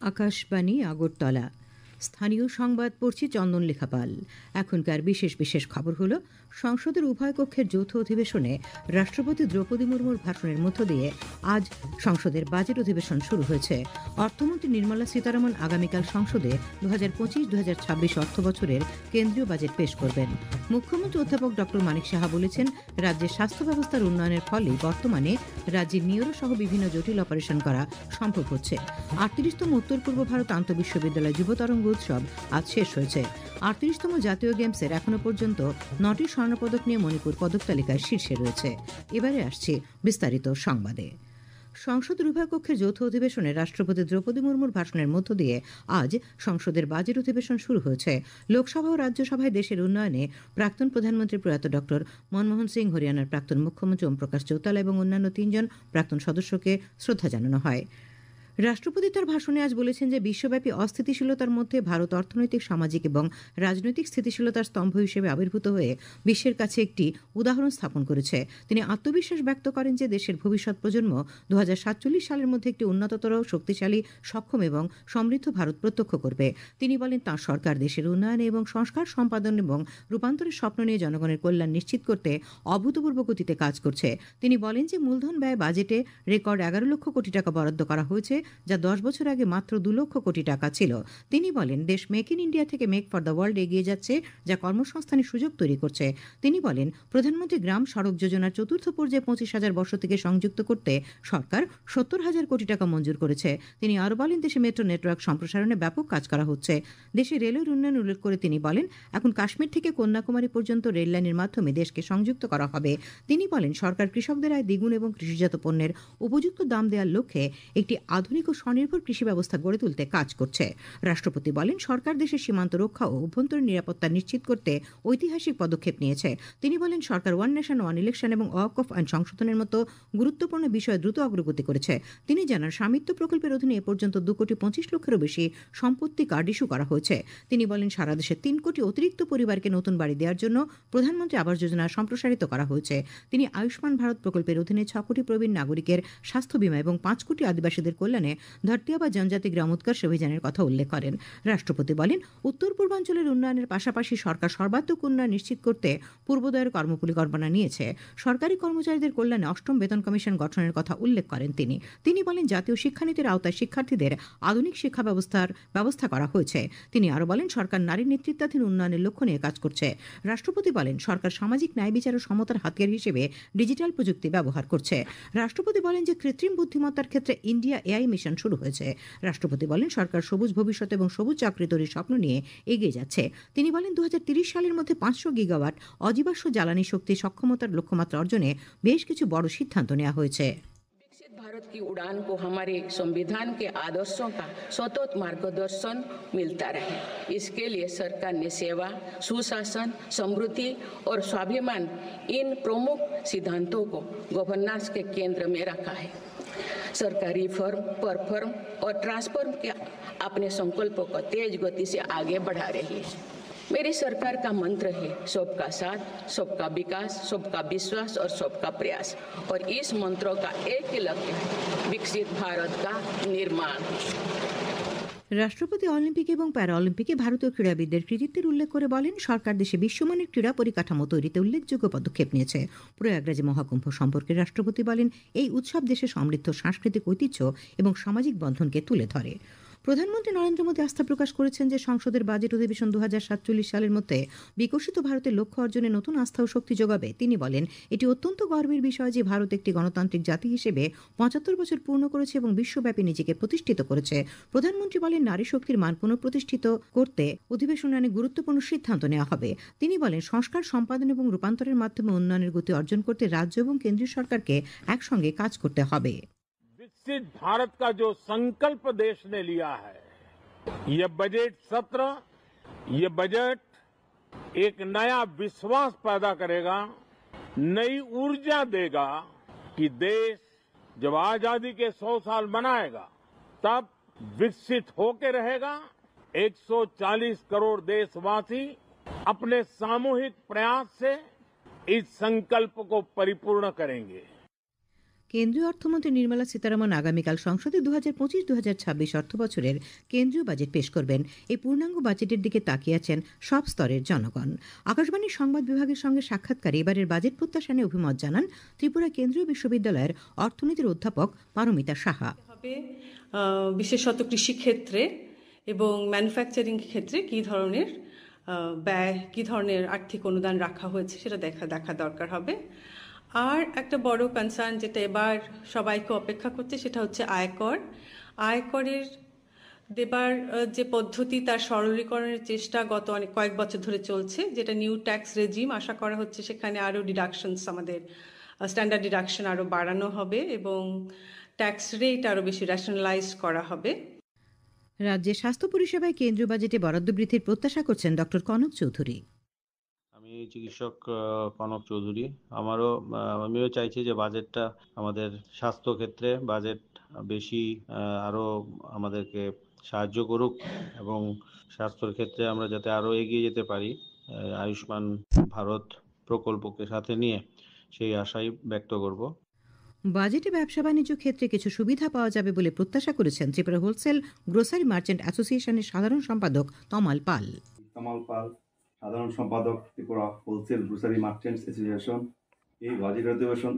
আকাশবাণী আগরতলা। স্থানীয় সংবাদ পড়ছি চন্দন লেখাপাল। এখনকার বিশেষ বিশেষ খবর হলো, সংসদের উভয় কক্ষের যৌথ অধিবেশনে রাষ্ট্রপতি দ্রৌপদী মুর্মুর ভাষণের মধ্য দিয়ে আজ সংসদের বাজেট অধিবেশন শুরু হয়েছে। অর্থমন্ত্রী নির্মলা সীতারমণ আগামীকাল সংসদে 2025-2026 অর্থ বছরের কেন্দ্রীয় বাজেট পেশ করবেন। মুখ্যমন্ত্রী অধ্যাপক ডক্টর মানিক সাহা বলেছেন, রাজ্যের স্বাস্থ্য ব্যবস্থার উন্নয়নের ফলে বর্তমানে রাজ্যে নিউরো সহ বিভিন্ন জটিল অপারেশন করা সম্ভব হচ্ছে। 38তম উত্তর পূর্ব ভারত আন্তঃবিশ্ববিদ্যালয় যুব তরঙ্গ উৎসব আজ শেষ হয়েছে। 38তম জাতীয় গেমসের এখনো পর্যন্ত 9টি স্বর্ণপদক নিয়ে মণিপুর পদক তালিকায় শীর্ষে রয়েছে। এবারে আসছে বিস্তারিত সংবাদে। সংসদের উভয় কক্ষের যৌথ অধিবেশনে রাষ্ট্রপতি দ্রৌপদী মুর্মুর ভাষণের মধ্য দিয়ে আজ সংসদের বাজেট অধিবেশন শুরু হয়েছে। লোকসভা ও রাজ্যসভায় দেশের উন্নয়নে প্রাক্তন প্রধানমন্ত্রী প্রয়াত ডক্টর মনমোহন সিং, হরিয়ানার প্রাক্তন মুখ্যমন্ত্রী ওম প্রকাশ চৌতালা এবং অন্যান্য 3 জন প্রাক্তন সদস্যকে শ্রদ্ধা জানানো হয়। রাষ্ট্রপতি তার ভাষণে আজ বলেছেন যে বিশ্বব্যাপী অস্থিতিশীলতার মধ্যে ভারত অর্থনৈতিক, সামাজিক এবং রাজনৈতিক স্থিতিশীলতার স্তম্ভ হিসেবে আবির্ভূত হয়ে বিশ্বের কাছে একটি উদাহরণ স্থাপন করেছে। তিনি আত্মবিশ্বাস ব্যক্ত করেন যে দেশের ভবিষ্যৎ প্রজন্ম 2047 সালের মধ্যে একটি উন্নততর, শক্তিশালী, সক্ষম এবং সমৃদ্ধ ভারত প্রত্যক্ষ করবে। তিনি বলেন, তাঁর সরকার দেশের উন্নয়নে এবং সংস্কার সম্পাদন এবং রূপান্তরের স্বপ্ন নিয়ে জনগণের কল্যাণ নিশ্চিত করতে অভূতপূর্ব গতিতে কাজ করছে। তিনি বলেন যে মূলধন ব্যয় বাজেটে রেকর্ড 11 লক্ষ কোটি টাকা বরাদ্দ করা হয়েছে, যা 10 বছর আগে মাত্র 2 লক্ষ কোটি টাকা ছিল। তিনি বলেন, দেশ মেক ইন ইন্ডিয়া থেকে মেক ফর দ্য ওয়ার্ল্ড এগিয়ে যাচ্ছে, যা কর্মসংস্থানের সুযোগ তৈরি করছে। তিনি বলেন, প্রধানমন্ত্রী গ্রাম সড়ক যোজনার 4র্থ পর্যায়ে 25,000 বসতিকে সংযুক্ত করতে সরকার 70,000 কোটি টাকা মঞ্জুর করেছে। তিনি আরও বলেন, দেশে মেট্রো নেটওয়ার্ক সম্প্রসারণে ব্যাপক কাজ করা হচ্ছে। দেশে রেলের উন্নয়ন উল্লেখ করে তিনি বলেন, এখন কাশ্মীর থেকে কন্যাকুমারী পর্যন্ত রেল লাইনের মাধ্যমে দেশকে সংযুক্ত করা হবে। তিনি বলেন, সরকার কৃষকদের আয় দ্বিগুণ এবং কৃষিজাত পণ্যের উপযুক্ত দাম দেওয়ার লক্ষ্যে একটি আধুনিক ও স্বনির্ভর কৃষি ব্যবস্থা গড়ে তুলতে কাজ করছে। রাষ্ট্রপতি বলেন, সরকার দেশের সীমান্ত রক্ষা ও অভ্যন্তরীণ নিরাপত্তা নিশ্চিত করতে ঐতিহাসিক পদক্ষেপ নিয়েছে। তিনি বলেন, সরকার ওয়ান নেশন ওয়ান ইলেকশন এবং ওয়াকফ আইন সংশোধনের মতো গুরুত্বপূর্ণ বিষয়ে দ্রুত অগ্রগতি করেছে। তিনি জানান, স্বামিত্ব প্রকল্পের অধীনে এ পর্যন্ত 2,25 লক্ষেরও বেশি সম্পত্তি কার্ড ইস্যু করা হয়েছে। তিনি বলেন, সারা দেশে 3 কোটি অতিরিক্ত পরিবারকে নতুন বাড়ি দেওয়ার জন্য প্রধানমন্ত্রী আবাস যোজনা সম্প্রসারিত করা হয়েছে। তিনি আয়ুষ্মান ভারত প্রকল্পের অধীনে 6 কোটি প্রবীণ নাগরিকের স্বাস্থ্য বীমা এবং 5 কোটি আদিবাসীদের কল্যাণে ধরতিয়া বা জনজাতি গ্রাম উৎকর্ষ অভিযানের কথা উল্লেখ করেন। রাষ্ট্রপতি বলেন, উত্তর পূর্বাঞ্চলের উন্নয়নের পাশাপাশি সরকার সর্বাত্মক উন্নয়ন নিশ্চিত করতে পূর্বোদয়ের কর্মপরিকল্পনা নিয়েছে। সরকারি কর্মচারীদের কল্যাণে 8ম বেতন কমিশন গঠনের কথা উল্লেখ করেন তিনি বলেন, জাতীয় শিক্ষানীতির আওতায় শিক্ষার্থীদের আধুনিক শিক্ষা ব্যবস্থা করা হয়েছে। তিনি আরও বলেন, সরকার নারী নেতৃত্বাধীন উন্নয়নের লক্ষ্য নিয়ে কাজ করছে। রাষ্ট্রপতি বলেন, সরকার সামাজিক ন্যায় বিচার ও সমতার হাতিয়ার হিসেবে ডিজিটাল প্রযুক্তি ব্যবহার করছে। রাষ্ট্রপতি বলেন যে কৃত্রিম বুদ্ধিমত্তার ক্ষেত্রে ইন্ডিয়া এআই মিশন শুরু হয়েছে। রাষ্ট্রপতি বলেন, সরকার সবুজ ভবিষ্যৎ এবং সবুজ চাকরি তৈরির স্বপ্ন নিয়ে এগিয়ে যাচ্ছে। তিনি বলেন, 2030 সালের মধ্যে 500 গিগাওয়াট অজীবাশ্ম জ্বালানি শক্তি সক্ষমতার লক্ষ্যমাত্রা অর্জনে বেশ কিছু বড় সিদ্ধান্ত নেওয়া হয়েছে। भारत की उड़ान को हमारे संविधान के आदर्शों का सतत मार्गदर्शन मिलता रहे, इसके लिए सरकार ने सेवा, सुशासन, समृद्धि और स्वाभिमान इन प्रमुख सिद्धांतों को गवर्नेंस के केंद्र में रखा है। सरकार रिफॉर्म, परफॉर्म और ट्रांसफॉर्म के अपने संकल्पों को तेज गति से आगे बढ़ा रही है। मेरी सरकार का मंत्र है सबका साथ, सबका विकास, सबका विश्वास और सबका प्रयास, और इस मंत्रों का एक ही लक्ष्य है, विकसित भारत का निर्माण। রাষ্ট্রপতি অলিম্পিক এবং প্যারাঅলিম্পিকে ভারতীয় ক্রীড়াবিদদের কৃতিত্বের উল্লেখ করে বলেন, সরকার দেশে বিশ্বমানের ক্রীড়া পরিকাঠামো তৈরিতে উল্লেখযোগ্য পদক্ষেপ নিয়েছে। প্রয়াগরাজে মহাকুম্ভ সম্পর্কে রাষ্ট্রপতি বলেন, এই উৎসব দেশের সমৃদ্ধ সাংস্কৃতিক ঐতিহ্য এবং সামাজিক বন্ধনকে তুলে ধরে। প্রধানমন্ত্রী নরেন্দ্র মোদী আস্থা প্রকাশ করেছেন যে সংসদের বাজেট অধিবেশন 2047 সালের মধ্যে বিকশিত ভারতের লক্ষ্য অর্জনে নতুন আস্থা ও শক্তি যোগাবে। তিনি বলেন, এটি অত্যন্ত গর্বের বিষয় যে ভারত একটি গণতান্ত্রিক জাতি হিসেবে 75 বছর পূর্ণ করেছে এবং বিশ্বব্যাপী নিজেকে প্রতিষ্ঠিত করেছে। প্রধানমন্ত্রী বলেন, নারী শক্তির মান পুনঃপ্রতিষ্ঠিত করতে অধিবেশনে অনেক গুরুত্বপূর্ণ সিদ্ধান্ত নেওয়া হবে। তিনি বলেন, সংস্কার সম্পাদন এবং রূপান্তরের মাধ্যমে উন্নয়নের গতি অর্জন করতে রাজ্য এবং কেন্দ্রীয় সরকারকে একসঙ্গে কাজ করতে হবে। विकसित भारत का जो संकल्प देश ने लिया है, ये बजट सत्र, ये बजट एक नया विश्वास पैदा करेगा, नई ऊर्जा देगा कि देश जब आजादी के 100 साल मनाएगा तब विकसित होकर रहेगा। 140 करोड़ देशवासी अपने सामूहिक प्रयास से इस संकल्प को परिपूर्ण करेंगे। কেন্দ্রীয় অর্থমন্ত্রী নির্মলা সীতারামন আগামীকাল সংসদে 2025-2026 অর্থবছরের কেন্দ্রীয় বাজেট পেশ করবেন। এই পূর্ণাঙ্গ বাজেটের দিকে তাকিয়ে আছেন সব স্তরের জনগণ। আকাশবাণীর সংবাদ বিভাগের সঙ্গে সাক্ষাৎকারে এবারের বাজেট প্রত্যাশা নিয়ে অভিমত জানান ত্রিপুরা কেন্দ্রীয় বিশ্ববিদ্যালয়ের অর্থনীতির অধ্যাপক পারমিতা সাহা। বিশেষত কৃষিক্ষেত্রে এবং ম্যানুফ্যাকচারিং ক্ষেত্রে কী ধরনের ব্যয়, কী ধরনের আর্থিক অনুদান রাখা হয়েছে সেটা দেখা দরকার হবে। আর একটা বড় কনসার্ন যেটা এবার সবাইকে অপেক্ষা করছে সেটা হচ্ছে আয়করের দেবার যে পদ্ধতি তার সরলীকরণের চেষ্টা গত কয়েক বছর ধরে চলছে, যেটা নিউ ট্যাক্স রেজিম আশা করা হচ্ছে সেখানে আরও ডিডাকশনস, আমাদের স্ট্যান্ডার্ড ডিডাকশন আরও বাড়ানো হবে এবং ট্যাক্স রেট আরও বেশি রেশনালাইজ করা হবে। রাজ্যের স্বাস্থ্য পরিষেবায় কেন্দ্রীয় বাজেটে বরাদ্দ বৃদ্ধির প্রত্যাশা করছেন ডক্টর কনক চৌধুরী। আমি চিকিৎসক কনক চৌধুরী। আমিও চাইছি যে বাজেটটা আমাদের স্বাস্থ্য ক্ষেত্রে বাজেট বেশি আরও আমাদেরকে সাহায্য করুক এবং স্বাস্থ্যের ক্ষেত্রে আমরা যাতে আরও এগিয়ে যেতে পারি আয়ুষ্মান ভারত প্রকল্পকে সাথে নিয়ে, সেই আশাই ব্যক্ত করব। বাজেটে ব্যবসা বাণিজ্য ক্ষেত্রে কিছু সুবিধা পাওয়া যাবে বলে প্রত্যাশা করেছেন ত্রিপুরা হোলসেল গ্রোসারি মার্চেন্ট অ্যাসোসিয়েশনের সাধারণ সম্পাদক তমাল পাল। সাধারণ সম্পাদক Tripura wholesale grocery merchants association. এই বাজেট অধিবেশন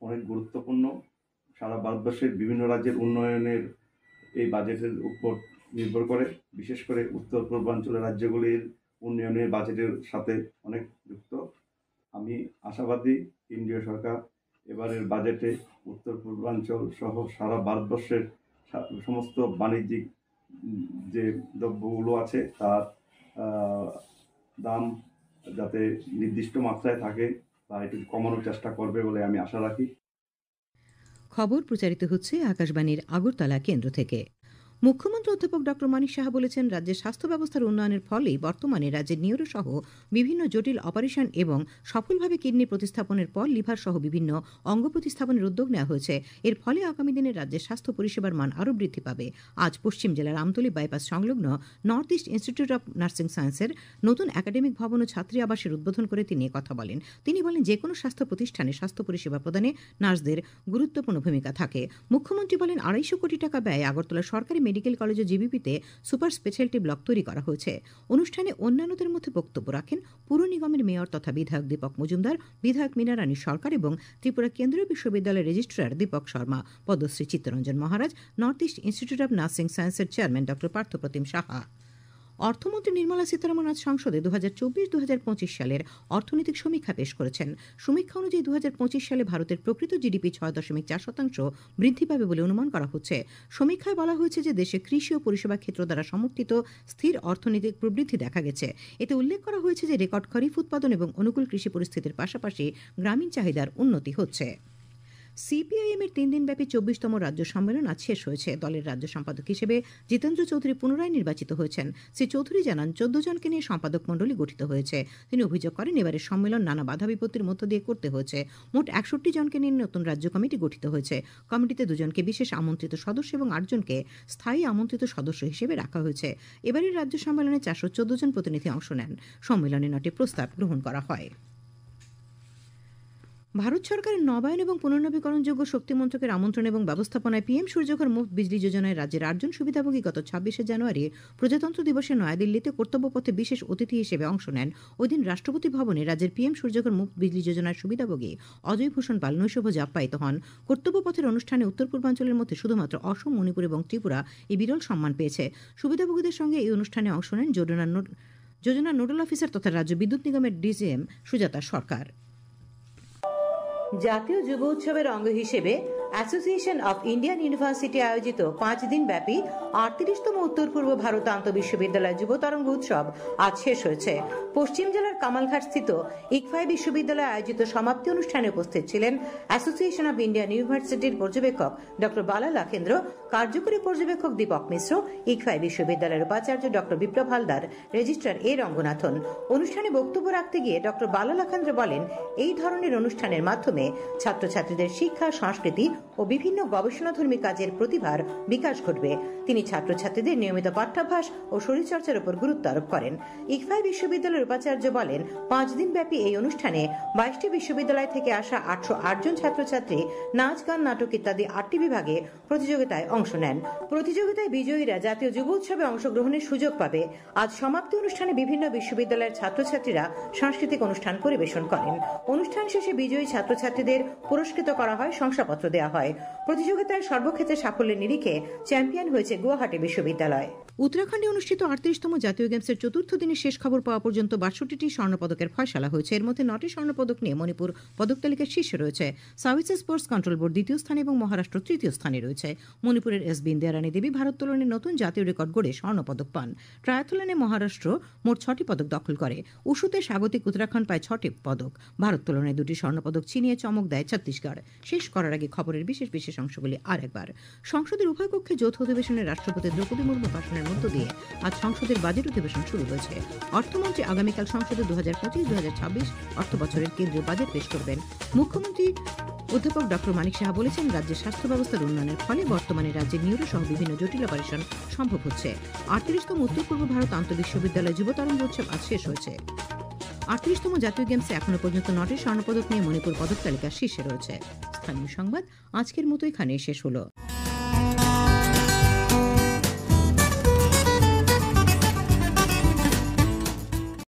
অনেক গুরুত্বপূর্ণ। সারা ভারতবর্ষের বিভিন্ন রাজ্যের উন্নয়নের এই বাজেটের উপর নির্ভর করে, বিশেষ করে উত্তর পূর্বাঞ্চলের রাজ্যগুলির উন্নয়নের বাজেটের সাথে অনেক যুক্ত। আমি আশাবাদী কেন্দ্রীয় সরকার এবারের বাজেটে উত্তর পূর্বাঞ্চল সহ সারা ভারতবর্ষের সমস্ত বাণিজ্যিক যে দ্রব্যগুলো আছে তার দাম যাতে নির্দিষ্ট মাত্রায় থাকে তা একটু কমানোর চেষ্টা করবে বলে আমি আশা রাখি। খবর প্রচারিত হচ্ছে আকাশবাণীর আগরতলা কেন্দ্র থেকে। মুখ্যমন্ত্রী অধ্যাপক ডক্টর মানিক সাহা বলেছেন, রাজ্যের স্বাস্থ্য ব্যবস্থার উন্নয়নের ফলেই বর্তমানে রাজ্যের নিউরো সহ বিভিন্ন জটিল অপারেশন এবং সফলভাবে কিডনি প্রতিস্থাপনের পর লিভার সহ বিভিন্ন অঙ্গ প্রতিস্থাপনের উদ্যোগ নেওয়া হয়েছে। এর ফলে আগামী দিনে রাজ্যের স্বাস্থ্য পরিষেবার মান আরও বৃদ্ধি পাবে। আজ পশ্চিম জেলার আমতলী বাইপাস সংলগ্ন north east institute of nursing সায়েন্সের নতুন একাডেমিক ভবন ও ছাত্রী আবাসের উদ্বোধন করে তিনি কথা বলেন। তিনি বলেন, যে কোনো স্বাস্থ্য প্রতিষ্ঠানে স্বাস্থ্য পরিষেবা প্রদানে নার্সদের গুরুত্বপূর্ণ ভূমিকা থাকে। মুখ্যমন্ত্রী বলেন, 250 কোটি টাকা ব্যয়ে আগরতলা সরকারি মেডিকেল কলেজ ও জিবিপিতে সুপার স্পেশালিটি ব্লক তৈরি করা হয়েছে। অনুষ্ঠানে অন্যান্যদের মধ্যে বক্তব্য রাখেন পুর নিগমের মেয়র তথা বিধায়ক দীপক মজুমদার, বিধায়ক মীনারানী সরকার এবং ত্রিপুরা কেন্দ্রীয় বিশ্ববিদ্যালয়ের registrar Dipak Sharma, Padmashri Chittaranjan Maharaj, north east institute of nursing সায়েন্সের চেয়ারম্যান ডক্টর পার্থপ্রতিম সাহা। অর্থমন্ত্রী নির্মলা সীতারামন আজ সংসদে 2024-2025 সালের অর্থনৈতিক সমীক্ষা পেশ করেছেন। সমীক্ষা অনুযায়ী 2025 সালে ভারতের প্রকৃত জিডিপি 6.4% বৃদ্ধি পাবে বলে অনুমান করা হচ্ছে। সমীক্ষায় বলা হয়েছে যে দেশে কৃষি ও পরিষেবা ক্ষেত্র দ্বারা সমর্থিত স্থির অর্থনৈতিক প্রবৃদ্ধি দেখা গেছে। এতে উল্লেখ করা হয়েছে যে রেকর্ড খরিফ উৎপাদন এবং অনুকূল কৃষি পরিস্থিতির পাশাপাশি গ্রামীণ চাহিদার উন্নতি হচ্ছে। সিপিআইএমের 3 দিনব্যাপী 24তম রাজ্য সম্মেলন আজ শেষ হয়েছে। দলের রাজ্য সম্পাদক হিসেবে জিতেন্দ্র চৌধুরী পুনরায় নির্বাচিত হয়েছেন। শ্রী চৌধুরী জানান, 14 জনকে নিয়ে সম্পাদক মণ্ডলী গঠিত হয়েছে। তিনি অভিযোগ করেন, এবারের সম্মেলন নানা বাধা বিপত্তির মধ্য দিয়ে করতে হয়েছে। মোট 61 জনকে নিয়ে নতুন রাজ্য কমিটি গঠিত হয়েছে। কমিটিতে 2 জনকে বিশেষ আমন্ত্রিত সদস্য এবং 8 জনকে স্থায়ী আমন্ত্রিত সদস্য হিসেবে রাখা হয়েছে। এবারের রাজ্য সম্মেলনে 414 জন প্রতিনিধি অংশ নেন। সম্মেলনে 9টি প্রস্তাব গ্রহণ করা হয়। ভারত সরকারের নবায়ন এবং পুনর্নবীকরণযোগ্য শক্তি মন্ত্রকের আমন্ত্রণ এবং ব্যবস্থাপনায় পিএম সূর্যঘর মুফত বিজলি যোজনায় রাজ্যের 8 জন সুবিধাভোগী গত 26শে জানুয়ারি প্রজাতন্ত্র দিবসে নয়াদিল্লিতে কর্তব্যপথে বিশেষ অতিথি হিসেবে অংশ নেন। ওই দিন রাষ্ট্রপতি ভবনে রাজ্যের পিএম সূর্যঘর মুফত বিজলি যোজনার সুবিধাভোগী অজয় ভূষণ পাল নৈশভোজে আপ্যায়িত হন। কর্তব্যপথের অনুষ্ঠানে উত্তর পূর্বাঞ্চলের মধ্যে শুধুমাত্র অসম, মণিপুর এবং ত্রিপুরা এই বিরল সম্মান পেয়েছে। সুবিধাভোগীদের সঙ্গে এই অনুষ্ঠানে অংশ নেন যোজনার নোডাল অফিসার তথা রাজ্য বিদ্যুৎ নিগমের ডিজিএম সুজাতা সরকার। জাতীয় যুব উৎসবের অঙ্গ হিসেবে অ্যাসোসিয়েশন অফ ইন্ডিয়ান ইউনিভার্সিটি আয়োজিত 5 দিন ব্যাপী 38তম উত্তর পূর্ব ভারত আন্তঃবিশ্ববিদ্যালয় যুব তরঙ্গ উৎসব আজ শেষ হয়েছে। পশ্চিম জেলার কামালঘাট স্থিত ইকফাই বিশ্ববিদ্যালয়ে আয়োজিত সমাপ্তি অনুষ্ঠানে উপস্থিত ছিলেন অ্যাসোসিয়েশন অফ ইন্ডিয়ান ইউনিভার্সিটির পর্যবেক্ষক ডক্টর বালা লাকেন্দ্র, কার্যকরী পর্যবেক্ষক দীপক মিশ্র, ইকফাই বিশ্ববিদ্যালয়ের উপাচার্য ডক্টর বিপ্লব হালদার, রেজিস্ট্রার এ রঙ্গনাথন। অনুষ্ঠানে বক্তব্য রাখতে গিয়ে ডক্টর বালা লাকেন্দ্র বলেন, এই ধরনের অনুষ্ঠানের মাধ্যমে ছাত্রছাত্রীদের শিক্ষা, সংস্কৃতি ও বিভিন্ন গবেষণাধর্মী কাজের প্রতিভার বিকাশ ঘটবে। তিনি ছাত্রছাত্রীদের নিয়মিত পাঠ্যাভ্যাস ও শরীরচর্চার উপর গুরুত্ব আরোপ করেন। ইকফাই বিশ্ববিদ্যালয়ের উপাচার্য বলেন, 5 দিন ব্যাপী এই অনুষ্ঠানে 22টি বিশ্ববিদ্যালয় থেকে আসা 808 জন ছাত্রছাত্রী নাচ, গান, নাটক ইত্যাদি 8টি বিভাগে প্রতিযোগিতায় অংশ নেন। প্রতিযোগিতায় বিজয়ীরা জাতীয় যুব উৎসবে অংশগ্রহণের সুযোগ পাবে। আজ সমাপ্তি অনুষ্ঠানে বিভিন্ন বিশ্ববিদ্যালয়ের ছাত্রছাত্রীরা সাংস্কৃতিক অনুষ্ঠান পরিবেশন করেন। অনুষ্ঠান শেষে বিজয়ী ছাত্রছাত্রীদের পুরস্কৃত করা হয়, শংসাপত্র দেওয়া হয়। প্রতিযোগিতায় সর্বক্ষেত্রে সাফল্যের নিরিখে চ্যাম্পিয়ন হয়েছে গুয়াহাটি বিশ্ববিদ্যালয়। উত্তরাখণ্ডে অনুষ্ঠিত 38তম জাতীয় গেমসের চতুর্থ দিনের শেষ খবর পাওয়া পর্যন্ত 62টি স্বর্ণপদকের ফয়সালা হয়েছে। এর মধ্যে 9টি স্বর্ণপদক নিয়ে মণিপুর পদক তালিকার শীর্ষে রয়েছে। সাউথ স্পোর্টস কন্ট্রোল বোর্ড দ্বিতীয় স্থানে এবং মহারাষ্ট্র তৃতীয় স্থানে রয়েছে। মণিপুরের এস বিন্দিয়া রানী দেবী ভারোত্তোলনে নতুন জাতীয় রেকর্ড গড়ে স্বর্ণপদক পান। ট্রায়াথলনে মহারাষ্ট্র মোট 6টি পদক দখল করে। উশুতে স্বাগতিক উত্তরাখণ্ড পায় 6টি পদক। ভারোত্তোলনে 2টি স্বর্ণপদক ছিনিয়ে চমক দেয় ছত্তিশগড়। শেষ করার আগে খবরের বিশেষ অংশগুলি আরেকবার। সংসদের উভয় কক্ষে যৌথ অধিবেশনে রাষ্ট্রপতি দ্রৌপদী মুর্মু ভাষণের মধ্য দিয়ে আজ সংসদের বাজেট অধিবেশন শুরু হয়েছে। অর্থমন্ত্রী আগামীকাল সংসদে 2025-2026 অর্থ বছরের কেন্দ্রীয় বাজেট পেশ করবেন। মুখ্যমন্ত্রী অধ্যাপক ডক্টর মানিক সাহা বলেছেন, রাজ্যের স্বাস্থ্য ব্যবস্থার উন্নয়নের ফলে বর্তমানে রাজ্যের নিউরো সহ বিভিন্ন জটিল অপারেশন সম্ভব হচ্ছে। 38তম উত্তর পূর্ব ভারত আন্তঃবিশ্ববিদ্যালয় যুব তরঙ্গ উৎসব আজ শেষ হয়েছে। 38তম জাতীয় গেমসে এখনো পর্যন্ত 9টি স্বর্ণপদক নিয়ে মণিপুর পদক তালিকার শীর্ষে রয়েছে। স্থানীয় সংবাদ আজকের মতো এখানেই শেষ হলো।